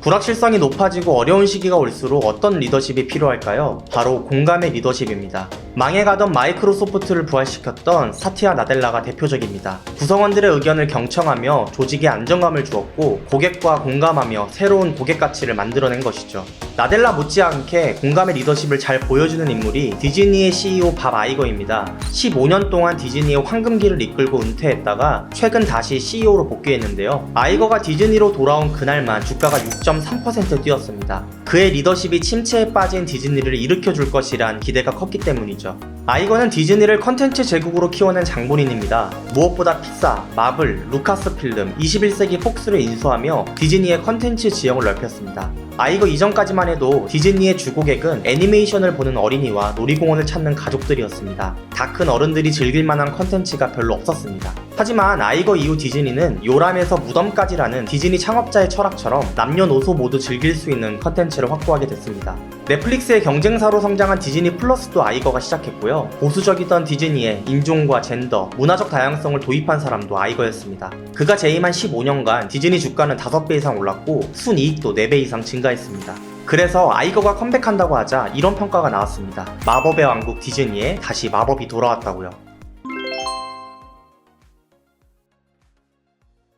불확실성이 높아지고 어려운 시기가 올수록 어떤 리더십이 필요할까요? 바로 공감의 리더십입니다. 망해가던 마이크로소프트를 부활시켰던 사티아 나델라가 대표적입니다. 구성원들의 의견을 경청하며 조직에 안정감을 주었고 고객과 공감하며 새로운 고객 가치를 만들어낸 것이죠. 나델라 못지않게 공감의 리더십을 잘 보여주는 인물이 디즈니의 CEO 밥 아이거입니다. 15년 동안 디즈니의 황금기를 이끌고 은퇴했다가 최근 다시 CEO로 복귀했는데요. 아이거가 디즈니로 돌아온 그날만 주가가 6.3% 뛰었습니다. 그의 리더십이 침체에 빠진 디즈니를 일으켜줄 것이란 기대가 컸기 때문이죠. 아이거는 디즈니를 컨텐츠 제국으로 키워낸 장본인입니다. 무엇보다 픽사, 마블, 루카스필름, 21세기 폭스를 인수하며 디즈니의 컨텐츠 지형을 넓혔습니다. 아이거 이전까지만 해도 디즈니의 주고객은 애니메이션을 보는 어린이와 놀이공원을 찾는 가족들이었습니다. 다 큰 어른들이 즐길 만한 컨텐츠가 별로 없었습니다. 하지만 아이거 이후 디즈니는 요람에서 무덤까지라는 디즈니 창업자의 철학처럼 남녀노소 모두 즐길 수 있는 컨텐츠를 확보하게 됐습니다. 넷플릭스의 경쟁사로 성장한 디즈니 플러스도 아이거가 시작했고요. 보수적이던 디즈니에 인종과 젠더, 문화적 다양성을 도입한 사람도 아이거였습니다. 그가 재임한 15년간 디즈니 주가는 5배 이상 올랐고 순이익도 4배 이상 증가했습니다. 그래서 아이거가 컴백한다고 하자 이런 평가가 나왔습니다. 마법의 왕국 디즈니에 다시 마법이 돌아왔다고요.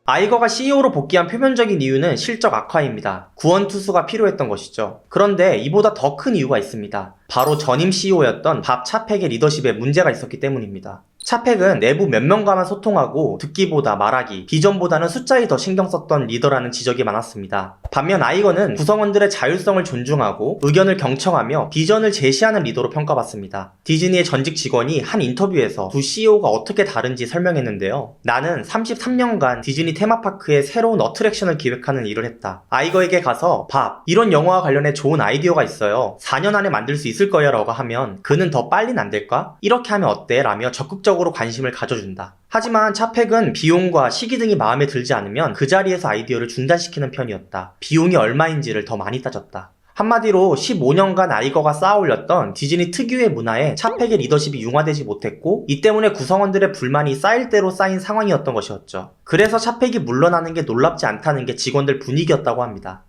아이거가 CEO로 복귀한 표면적인 이유는 실적 악화입니다. 구원투수가 필요했던 것이죠. 그런데 이보다 더 큰 이유가 있습니다. 바로 전임 CEO였던 밥 차펙의 리더십에 문제가 있었기 때문입니다. 차펙은 내부 몇 명과만 소통하고 듣기보다 말하기, 비전보다는 숫자에 더 신경 썼던 리더라는 지적이 많았습니다. 반면 아이거는 구성원들의 자율성을 존중하고 의견을 경청하며 비전을 제시하는 리더로 평가받습니다. 디즈니의 전직 직원이 한 인터뷰에서 두 CEO가 어떻게 다른지 설명했는데요. 나는 33년간 디즈니 테마파크에 새로운 어트랙션을 기획하는 일을 했다. 아이거에게 가서 밥, 이런 영화와 관련해 좋은 아이디어가 있어요. 4년 안에 만들 수 있을 거야 라고 하면 그는 더 빨리는 안 될까? 이렇게 하면 어때? 라며 적극적으로 관심을 가져준다. 하지만 차펙은 비용과 시기 등이 마음에 들지 않으면 그 자리에서 아이디어를 중단시키는 편이었다. 비용이 얼마인지를 더 많이 따졌다. 한마디로 15년간 아이거가 쌓아올렸던 디즈니 특유의 문화에 차펙의 리더십이 융화되지 못했고 이 때문에 구성원들의 불만이 쌓일 대로 쌓인 상황이었던 것이었죠. 그래서 차펙이 물러나는 게 놀랍지 않다는 게 직원들 분위기였다고 합니다.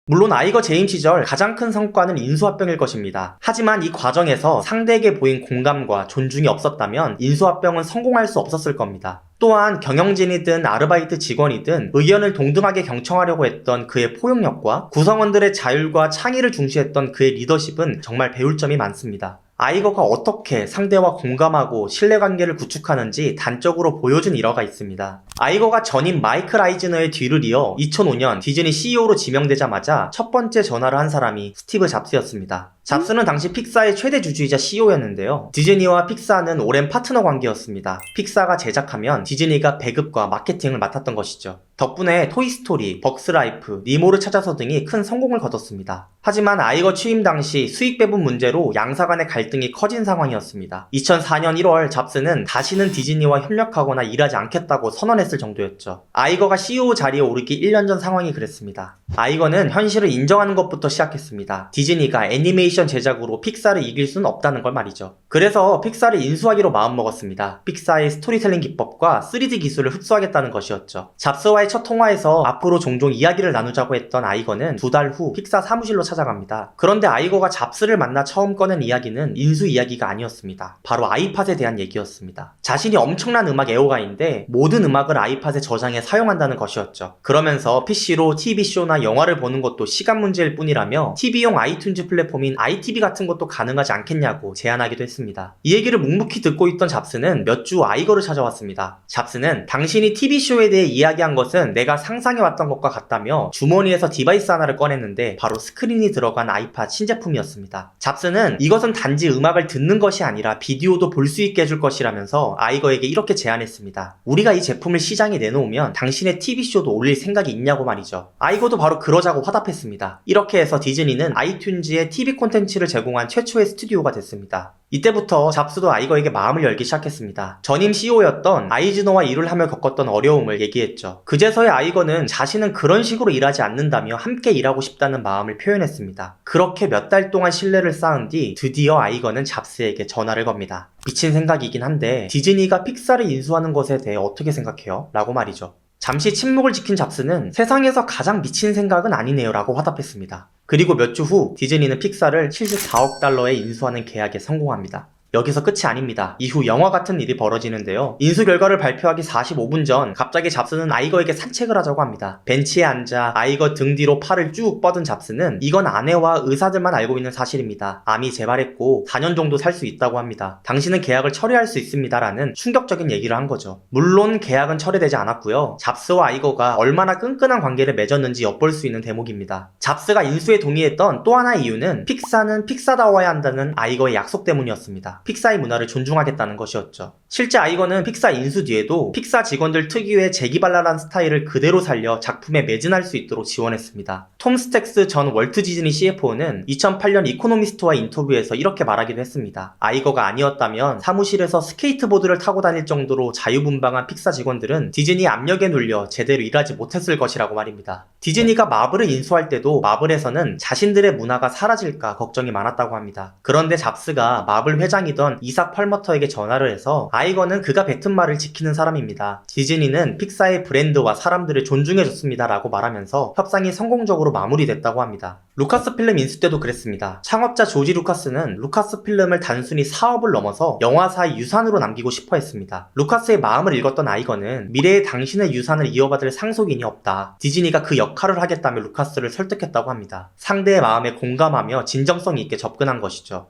물론 아이거 재임 시절 가장 큰 성과는 인수합병일 것입니다. 하지만 이 과정에서 상대에게 보인 공감과 존중이 없었다면 인수합병은 성공할 수 없었을 겁니다. 또한 경영진이든 아르바이트 직원이든 의견을 동등하게 경청하려고 했던 그의 포용력과 구성원들의 자율과 창의를 중시했던 그의 리더십은 정말 배울 점이 많습니다. 아이거가 어떻게 상대와 공감하고 신뢰관계를 구축하는지 단적으로 보여준 일화가 있습니다. 아이거가 전임 마이클 아이즈너의 뒤를 이어 2005년 디즈니 CEO로 지명되자마자 첫 번째 전화를 한 사람이 스티브 잡스였습니다. 잡스는 당시 픽사의 최대 주주이자 CEO였는데요. 디즈니와 픽사는 오랜 파트너 관계였습니다. 픽사가 제작하면 디즈니가 배급과 마케팅을 맡았던 것이죠. 덕분에 토이스토리, 벅스라이프, 니모를 찾아서 등이 큰 성공을 거뒀습니다. 하지만 아이거 취임 당시 수익 배분 문제로 양사 간의 갈등이 커진 상황이었습니다. 2004년 1월 잡스는 다시는 디즈니와 협력하거나 일하지 않겠다고 선언했을 정도였죠. 아이거가 CEO 자리에 오르기 1년 전 상황이 그랬습니다. 아이거는 현실을 인정하는 것부터 시작했습니다. 디즈니가 애니메이션 제작으로 픽사를 이길 수는 없다는 걸 말이죠. 그래서 픽사를 인수하기로 마음먹었습니다. 픽사의 스토리텔링 기법과 3D 기술을 흡수하겠다는 것이었죠. 잡스와의 첫 통화에서 앞으로 종종 이야기를 나누자고 했던 아이거는 2달 후 픽사 사무실로 찾아갑니다. 그런데 아이거가 잡스를 만나 처음 꺼낸 이야기는 인수 이야기가 아니었습니다. 바로 아이팟에 대한 얘기였습니다. 자신이 엄청난 음악 애호가인데 모든 음악을 아이팟에 저장해 사용한다는 것이었죠. 그러면서 PC로 TV쇼나 영화를 보는 것도 시간 문제일 뿐이라며 TV용 아이튠즈 플랫폼인 ITV 같은 것도 가능하지 않겠냐고 제안하기도 했습니다. 이 얘기를 묵묵히 듣고 있던 잡스는 몇 주 아이거를 찾아왔습니다. 잡스는 당신이 TV쇼에 대해 이야기한 것은 내가 상상해왔던 것과 같다며 주머니에서 디바이스 하나를 꺼냈는데 바로 스크린이 들어간 아이팟 신제품이었습니다. 잡스는 이것은 단지 음악을 듣는 것이 아니라 비디오도 볼 수 있게 해줄 것이라면서 아이거에게 이렇게 제안했습니다. 우리가 이 제품을 시장에 내놓으면 당신의 TV쇼도 올릴 생각이 있냐고 말이죠. 아이거도 바로 그러자고 화답했습니다. 이렇게 해서 디즈니는 아이튠즈에 TV 콘텐츠를 제공한 최초의 스튜디오가 됐습니다. 이때부터 잡스도 아이거에게 마음을 열기 시작했습니다. 전임 CEO였던 아이즈너와 일을 하며 겪었던 어려움을 얘기했죠. 그제서야 아이거는 자신은 그런 식으로 일하지 않는다며 함께 일하고 싶다는 마음을 표현했습니다. 그렇게 몇 달 동안 신뢰를 쌓은 뒤 드디어 아이거는 잡스에게 전화를 겁니다. 미친 생각이긴 한데 디즈니가 픽사를 인수하는 것에 대해 어떻게 생각해요? 라고 말이죠. 잠시 침묵을 지킨 잡스는 세상에서 가장 미친 생각은 아니네요 라고 화답했습니다. 그리고 몇 주 후 디즈니는 픽사를 74억 달러에 인수하는 계약에 성공합니다. 여기서 끝이 아닙니다. 이후 영화 같은 일이 벌어지는데요. 인수 결과를 발표하기 45분 전 갑자기 잡스는 아이거에게 산책을 하자고 합니다. 벤치에 앉아 아이거 등 뒤로 팔을 쭉 뻗은 잡스는 이건 아내와 의사들만 알고 있는 사실입니다. 암이 재발했고 4년 정도 살 수 있다고 합니다. 당신은 계약을 철회할 수 있습니다 라는 충격적인 얘기를 한 거죠. 물론 계약은 철회되지 않았고요. 잡스와 아이거가 얼마나 끈끈한 관계를 맺었는지 엿볼 수 있는 대목입니다. 잡스가 인수에 동의했던 또 하나의 이유는 픽사는 픽사다워야 한다는 아이거의 약속 때문이었습니다. 픽사의 문화를 존중하겠다는 것이었죠. 실제 아이거는 픽사 인수 뒤에도 픽사 직원들 특유의 재기발랄한 스타일을 그대로 살려 작품에 매진할 수 있도록 지원했습니다. 톰 스택스 전 월트 디즈니 CFO는 2008년 이코노미스트와 인터뷰에서 이렇게 말하기도 했습니다. 아이거가 아니었다면 사무실에서 스케이트보드를 타고 다닐 정도로 자유분방한 픽사 직원들은 디즈니 압력에 눌려 제대로 일하지 못했을 것이라고 말입니다. 디즈니가 마블을 인수할 때도 마블에서는 자신들의 문화가 사라질까 걱정이 많았다고 합니다. 그런데 잡스가 마블 회장이던 이삭 펄머터에게 전화를 해서 아이거는 그가 뱉은 말을 지키는 사람입니다. 디즈니는 픽사의 브랜드와 사람들을 존중해줬습니다 라고 말하면서 협상이 성공적으로 마무리됐다고 합니다. 루카스필름 인수 때도 그랬습니다. 창업자 조지 루카스는 루카스필름을 단순히 사업을 넘어서 영화사의 유산으로 남기고 싶어 했습니다. 루카스의 마음을 읽었던 아이거는 미래에 당신의 유산을 이어받을 상속인이 없다. 디즈니가 그 역할을 하겠다며 루카스를 설득했다고 합니다. 상대의 마음에 공감하며 진정성 있게 접근한 것이죠.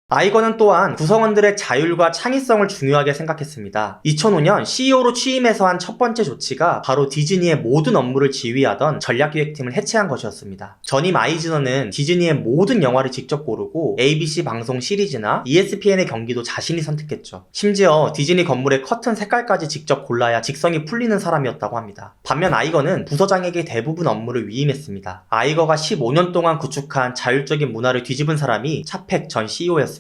아이거는 또한 구성원들의 자율과 창의성을 중요하게 생각했습니다. 2005년 CEO로 취임해서 한 첫 번째 조치가 바로 디즈니의 모든 업무를 지휘하던 전략기획팀을 해체한 것이었습니다. 전임 아이즈너는 디즈니의 모든 영화를 직접 고르고 ABC 방송 시리즈나 ESPN의 경기도 자신이 선택했죠. 심지어 디즈니 건물의 커튼 색깔까지 직접 골라야 직성이 풀리는 사람이었다고 합니다. 반면 아이거는 부서장에게 대부분 업무를 위임했습니다. 아이거가 15년 동안 구축한 자율적인 문화를 뒤집은 사람이 차펙 전 CEO였습니다.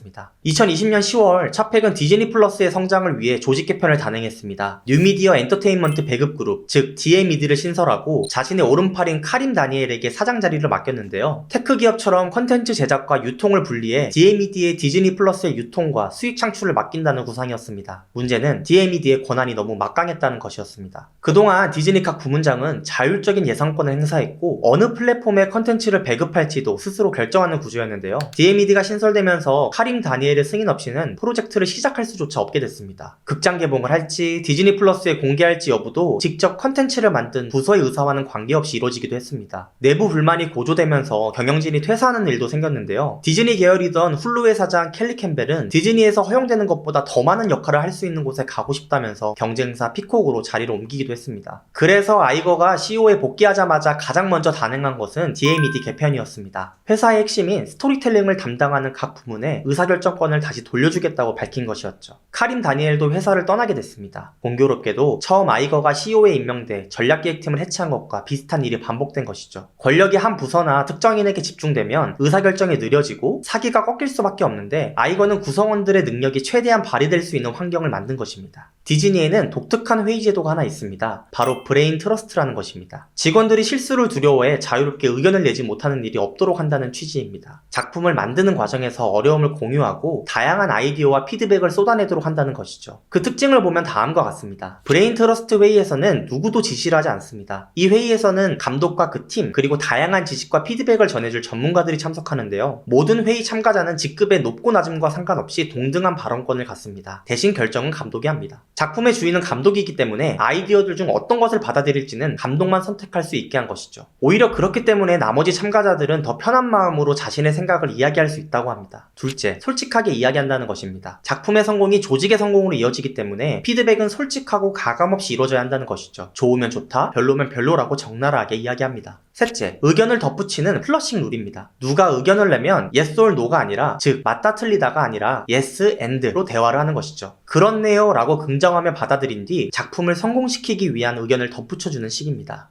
2020년 10월 차펙은 디즈니 플러스의 성장을 위해 조직 개편을 단행했습니다. 뉴미디어 엔터테인먼트 배급그룹, 즉 DMED를 신설하고 자신의 오른팔인 카림 다니엘에게 사장 자리를 맡겼는데요. 테크 기업처럼 컨텐츠 제작과 유통을 분리해 DMED의 디즈니 플러스의 유통과 수익 창출을 맡긴다는 구상이었습니다. 문제는 DMED의 권한이 너무 막강했다는 것이었습니다. 그동안 디즈니 각 부문장은 자율적인 예상권을 행사했고 어느 플랫폼에 컨텐츠를 배급할지도 스스로 결정하는 구조였는데요. DMED가 신설되면서 카림 다니엘의 승인 없이는 프로젝트를 시작할 수조차 없게 됐습니다. 극장 개봉을 할지 디즈니 플러스에 공개할지 여부도 직접 컨텐츠를 만든 부서의 의사와는 관계없이 이루어지기도 했습니다. 내부 불만이 고조되면서 경영진이 퇴사하는 일도 생겼는데요. 디즈니 계열이던 훌루의 사장 켈리 캠벨은 디즈니에서 허용되는 것보다 더 많은 역할을 할 수 있는 곳에 가고 싶다면서 경쟁사 피콕으로 자리를 옮기기도 했습니다. 그래서 아이거가 CEO에 복귀하자마자 가장 먼저 단행한 것은 DMED 개편이었습니다. 회사의 핵심인 스토리텔링을 담당하는 각 부문에 의사결정권을 다시 돌려주겠다고 밝힌 것이었죠. 카림 다니엘도 회사를 떠나게 됐습니다. 공교롭게도 처음 아이거가 CEO에 임명돼 전략기획팀을 해체한 것과 비슷한 일이 반복된 것이죠. 권력이 한 부서나 특정인에게 집중되면 의사결정이 느려지고 사기가 꺾일 수밖에 없는데 아이거는 구성원들의 능력이 최대한 발휘될 수 있는 환경을 만든 것입니다. 디즈니에는 독특한 회의 제도가 하나 있습니다. 바로 브레인 트러스트라는 것입니다. 직원들이 실수를 두려워해 자유롭게 의견을 내지 못하는 일이 없도록 한다는 취지입니다. 작품을 만드는 과정에서 어려움을 공유하고 다양한 아이디어와 피드백을 쏟아내도록 한다는 것이죠. 그 특징을 보면 다음과 같습니다. 브레인 트러스트 회의에서는 누구도 지시를 하지 않습니다. 이 회의에서는 감독과 그 팀, 그리고 다양한 지식과 피드백을 전해줄 전문가들이 참석하는데요. 모든 회의 참가자는 직급의 높고 낮음과 상관없이 동등한 발언권을 갖습니다. 대신 결정은 감독이 합니다. 작품의 주인은 감독이기 때문에 아이디어들 중 어떤 것을 받아들일지는 감독만 선택할 수 있게 한 것이죠. 오히려 그렇기 때문에 나머지 참가자들은 더 편한 마음으로 자신의 생각을 이야기할 수 있다고 합니다. 둘째, 솔직하게 이야기한다는 것입니다. 작품의 성공이 조직의 성공으로 이어지기 때문에 피드백은 솔직하고 가감없이 이루어져야 한다는 것이죠. 좋으면 좋다, 별로면 별로라고 적나라하게 이야기합니다. 셋째, 의견을 덧붙이는 플러싱 룰입니다. 누가 의견을 내면 yes or no가 아니라, 즉 맞다 틀리다가 아니라 yes and로 대화를 하는 것이죠. 그렇네요 라고 긍정하며 받아들인 뒤 작품을 성공시키기 위한 의견을 덧붙여주는 식입니다.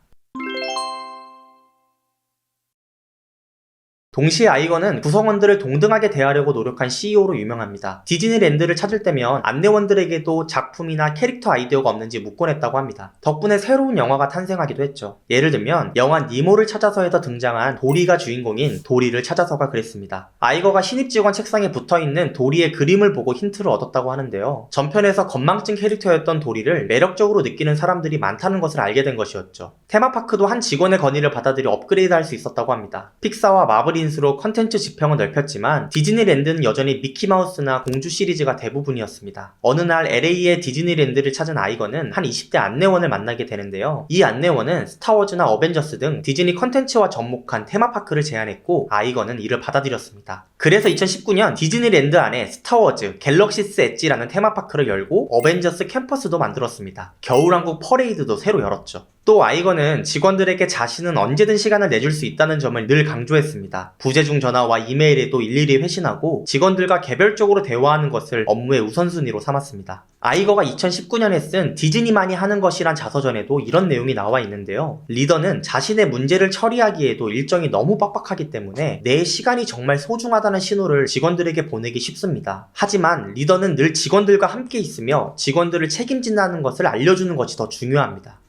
동시에 아이거는 구성원들을 동등하게 대하려고 노력한 CEO로 유명합니다. 디즈니랜드를 찾을 때면 안내원들에게도 작품이나 캐릭터 아이디어가 없는지 묻곤 했다고 합니다. 덕분에 새로운 영화가 탄생하기도 했죠. 예를 들면 영화 니모를 찾아서에서 등장한 도리가 주인공인 도리를 찾아서가 그랬습니다. 아이거가 신입 직원 책상에 붙어있는 도리의 그림을 보고 힌트를 얻었다고 하는데요. 전편에서 건망증 캐릭터였던 도리를 매력적으로 느끼는 사람들이 많다는 것을 알게 된 것이었죠. 테마파크도 한 직원의 건의를 받아들여 업그레이드할 수 있었다고 합니다. 픽사와 마블 인수로 컨텐츠 지평은 넓혔지만 디즈니랜드는 여전히 미키마우스나 공주 시리즈가 대부분이었습니다. 어느 날 LA의 디즈니랜드를 찾은 아이거는 한 20대 안내원을 만나게 되는데요. 이 안내원은 스타워즈나 어벤져스 등 디즈니 컨텐츠와 접목한 테마파크를 제안했고 아이거는 이를 받아들였습니다. 그래서 2019년 디즈니랜드 안에 스타워즈 갤럭시스 엣지라는 테마파크를 열고 어벤져스 캠퍼스도 만들었습니다. 겨울왕국 퍼레이드도 새로 열었죠. 또 아이거는 직원들에게 자신은 언제든 시간을 내줄 수 있다는 점을 늘 강조했습니다. 부재중 전화와 이메일에도 일일이 회신하고 직원들과 개별적으로 대화하는 것을 업무의 우선순위로 삼았습니다. 아이거가 2019년에 쓴 디즈니만이 하는 것이란 자서전에도 이런 내용이 나와 있는데요. 리더는 자신의 문제를 처리하기에도 일정이 너무 빡빡하기 때문에 내 시간이 정말 소중하다는 신호를 직원들에게 보내기 쉽습니다. 하지만 리더는 늘 직원들과 함께 있으며 직원들을 책임진다는 것을 알려주는 것이 더 중요합니다.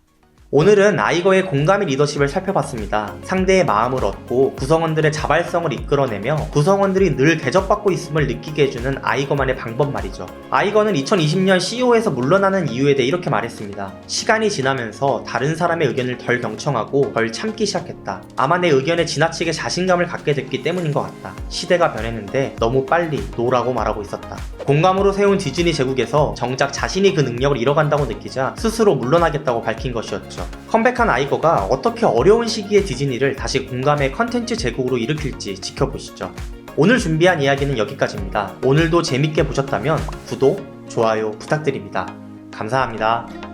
오늘은 아이거의 공감의 리더십을 살펴봤습니다. 상대의 마음을 얻고 구성원들의 자발성을 이끌어내며 구성원들이 늘 대접받고 있음을 느끼게 해주는 아이거만의 방법 말이죠. 아이거는 2020년 CEO에서 물러나는 이유에 대해 이렇게 말했습니다. 시간이 지나면서 다른 사람의 의견을 덜 경청하고 덜 참기 시작했다. 아마 내 의견에 지나치게 자신감을 갖게 됐기 때문인 것 같다. 시대가 변했는데 너무 빨리 노라고 말하고 있었다. 공감으로 세운 디즈니 제국에서 정작 자신이 그 능력을 잃어간다고 느끼자 스스로 물러나겠다고 밝힌 것이었죠. 컴백한 아이거가 어떻게 어려운 시기에 디즈니를 다시 공감의 컨텐츠 제국으로 일으킬지 지켜보시죠. 오늘 준비한 이야기는 여기까지입니다. 오늘도 재밌게 보셨다면 구독, 좋아요 부탁드립니다. 감사합니다.